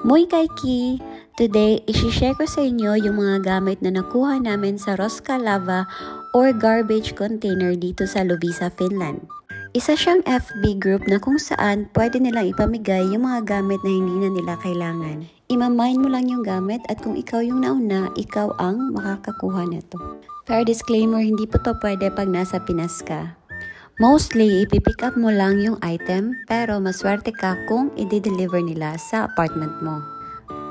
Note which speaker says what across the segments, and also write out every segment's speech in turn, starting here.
Speaker 1: Muy Kaiki! Today, isi-share ko sa inyo yung mga gamit na nakuha namin sa Roskalava or garbage container dito sa Loviisa, Finland. Isa siyang FB group na kung saan pwede nilang ipamigay yung mga gamit na hindi na nila kailangan. Imamine mo lang yung gamit at kung ikaw yung nauna, ikaw ang makakakuha nito. Fair disclaimer, hindi po to pwede pag nasa Pinas ka. Mostly, ipipick up mo lang yung item pero maswerte ka kung i-deliver nila sa apartment mo.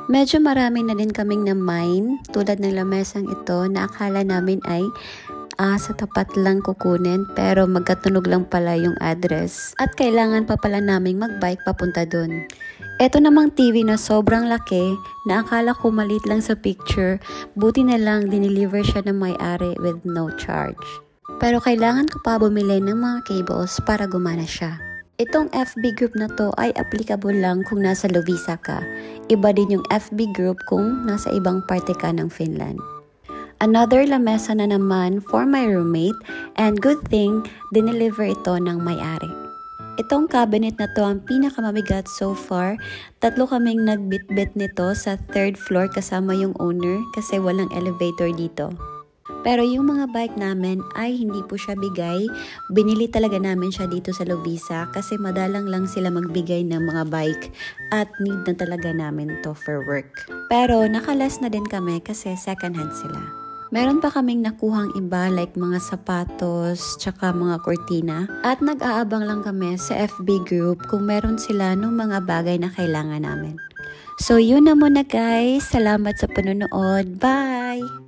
Speaker 1: Medyo marami na din kaming na-mine tulad ng lamesang ito na akala namin ay sa tapat lang kukunin pero magkatunog lang pala yung address at kailangan pa pala naming mag-bike papunta dun. Ito namang TV na sobrang laki na akala ko maliit lang sa picture, buti na lang dineliver siya ng may-ari with no charge. Pero kailangan ko pa bumili ng mga cables para gumana siya. Itong FB group na to ay applicable lang kung nasa Loviisa ka. Iba din yung FB group kung nasa ibang parte ka ng Finland. Another lamesa na naman for my roommate and good thing, dineliver ito ng may-ari. Itong cabinet na to ang pinakamamabigat so far. 3 kaming nagbitbit nito sa 3rd floor kasama yung owner kasi walang elevator dito. Pero yung mga bike namin ay hindi po siya bigay. Binili talaga namin siya dito sa Loviisa kasi madalang lang sila magbigay ng mga bike at need na talaga namin to for work. Pero nakalas na din kami kasi second hand sila. Meron pa kaming nakuhang iba like mga sapatos tsaka mga kurtina at nag-aabang lang kami sa FB group kung meron sila ng mga bagay na kailangan namin. So yun na muna guys. Salamat sa panonood. Bye!